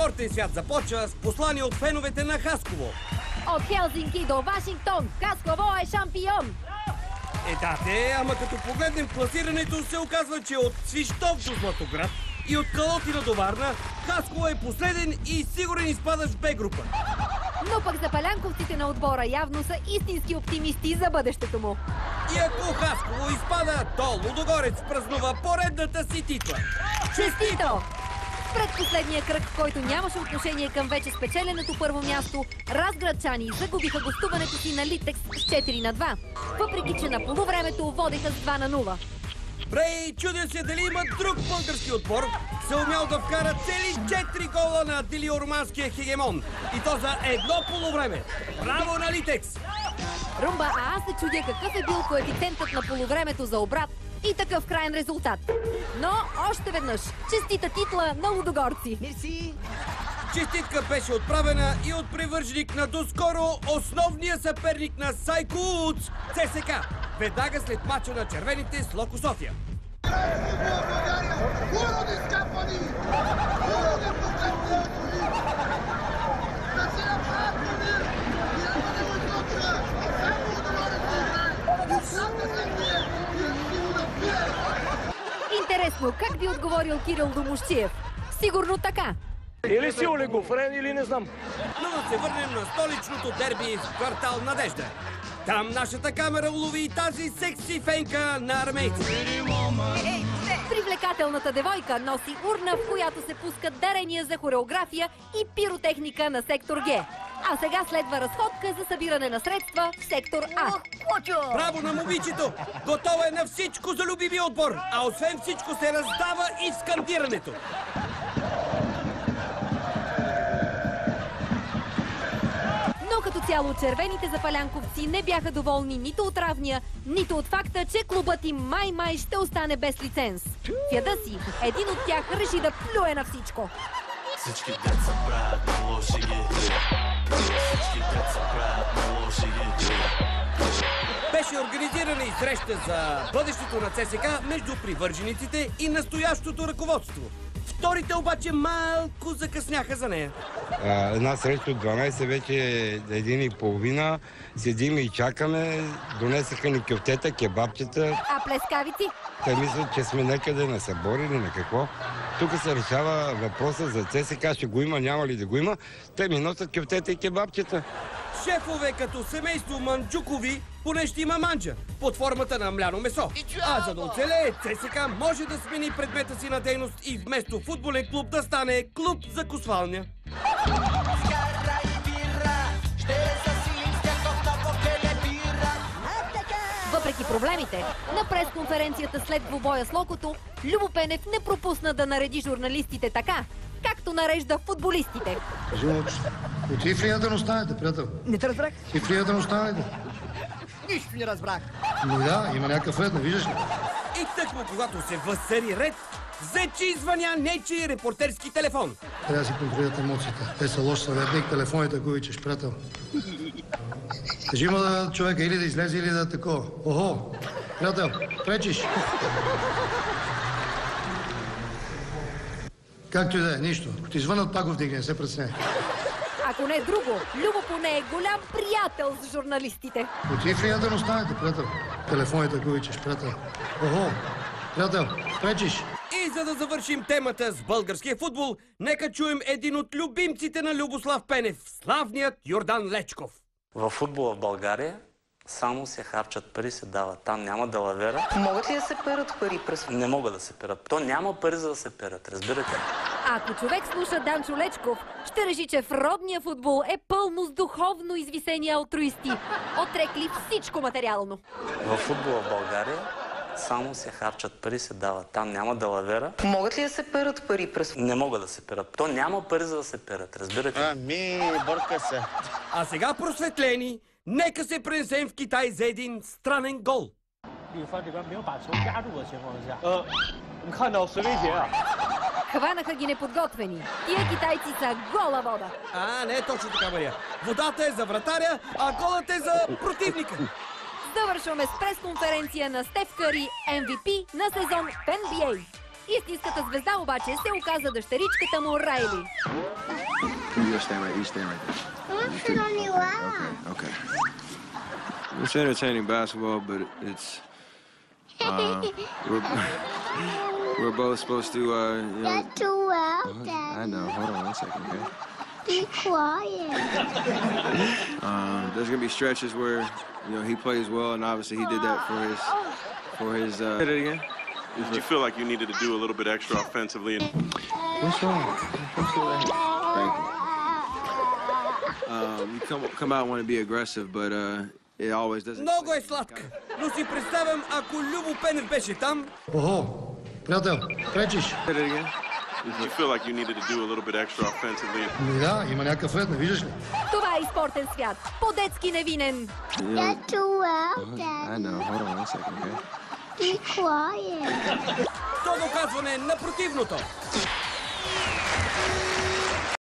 Спортен свят започва с послание от феновете на Хасково. От Хелзинки до Вашингтон, Хасково е шампион! Ама като погледнем класирането, се оказва, че от Свищов до Златоград и от Калотина до Варна, Хасково е последен и сигурен изпадащ в Б група. Но пък за палянковците на отбора явно са истински оптимисти за бъдещето му. И ако Хасково изпада, то Лудогорец празнува поредната си титла. Честито! Пред последния кръг, който нямаше отношение към вече спечеленото първо място, разградчани загубиха гостуването си на Литекс с 4-2, въпреки че на полувремето водеха с 2-0. Брей, чудя се дали има друг български отбор, се умял да вкара цели 4 гола на дилиорманския хегемон. И то за едно полувреме. Браво на Литекс! Румба, а аз се чудя какъв е бил коефициентът на полувремето за обрат и такъв краен резултат. Но още веднъж, честита титла на лудогорци! Мерси! Честитка беше отправена и от привърженик на доскоро основния съперник на Сайко Уц ЦСКА, веднага след мача на червените с Локо София. Интересно, как би отговорил Кирил Домусчиев? Сигурно така. Или си олигофрен, или не знам. Но да се върнем на столичното дерби в квартал Надежда. Там нашата камера улови и тази секси фенка на армейци. Привлекателната девойка носи урна, в която се пускат дарения за хореография и пиротехника на сектор Г. А сега следва разходка за събиране на средства в сектор А. Браво на момичето! Готова е на всичко за любимия отбор, а освен всичко се раздава и скандирането. Но като цяло червените запалянковци не бяха доволни нито от равния, нито от факта, че клубът им май ще остане без лиценз. В яда си, един от тях реши да плюе на всичко. Всички деца правят лоши игри. Всички деца правят лоши игри. Беше организирана и среща за бъдещето на ЦСКА между привържениците и настоящото ръководство. Вторите обаче малко закъсняха за нея. Една среща от 12 вече 1:30. Седим и чакаме. Донесаха ни кюфтета, кебабчета. А плескавици? Те мислят, че сме някъде на събор или на какво. Тук се решава въпроса за ЦСКА. Ще го има, няма ли да го има. Те ми носят кюфтета и кебабчета. Шефове като семейство Манджукови поне ще има манджа под формата на мляно месо. А за да оцелее, ЦСКА може да смени предмета си на дейност и вместо футболен клуб да стане клуб за косвалня. Въпреки проблемите, на пресконференцията след двубоя с Локото, Любо Пенев не пропусна да нареди журналистите така, както нарежда футболистите. Кажи му, от и в линията не останете, приятел. Не те разбрах. И в линията не останете. Нищо не разбрах. Но да, има някакъв ред, не виждаш ли? И тъкмо когато се възцари ред, взе, че извъня нечи репортерски телефон. Трябва да си контролират емоциите. Те са лош съветник, телефоните, ако обичаш, приятел. Кажи му да човека или да излезе, или да е такова. Охо, приятел, пречиш. Както и да е, нищо. Ако ти звънат, пак го вдигне, не се преценяй. Ако не друго, Любо поне е голям приятел с журналистите. От и в линията не останете, приятел. Телефоните, ако обичаш, приятел. Охо, приятел, пречиш. И за да завършим темата с българския футбол, нека чуем един от любимците на Любослав Пенев, славният Йордан Лечков. Във футбола в България само се харчат пари, се дават. Там няма далавера. Могат ли да се перат пари през? Не могат да се перат. То няма пари за да се перат, разбирате. Ако човек слуша Данчо Лечков, ще реши, че в родния футбол е пълно с духовно извисени алтруисти, отрекли всичко материално. Във футбола в България само се харчат пари, се дават. Там няма далавера. Могат ли да се перат пари през? Не могат да се перат. То няма пари за да се перат, разбирате. Бърка се. А сега просветлени, нека се пренесем в Китай за един странен гол. Хванаха ги неподготвени. Тия китайци са гола вода. Не е точно така, Мария. Водата е за вратаря, а голът е за противника. Завършваме с пресконференция на Стеф Къри, MVP на сезон в NBA. Истинската звезда обаче се оказа дъщеричката му Райли. You'll stand right. You stand right there. I want to sit on your lap. Okay. It's entertaining basketball, but it's we're both supposed to That's too well, Daddy. I know. Hold on 1 second, okay? Be quiet. There's gonna be stretches where he plays well, and obviously he did that for his. Hit it again. Did you feel like you needed to do a little bit extra offensively? What's wrong? Thank you. You come out and want to be aggressive, but it always doesn't. Много е сладка, но си представям, ако Любо Пенев беше там. Охо, приятел, пречиш. Hit it again. Did you feel like you needed to do a little bit extra offensively? Да, има някакъв ред, не виждаш ли? Това е спортен свят. По-детски невинен. That's too well, Daddy. I know. Hold on 1 second, okay? Be quiet. То доказване на противното.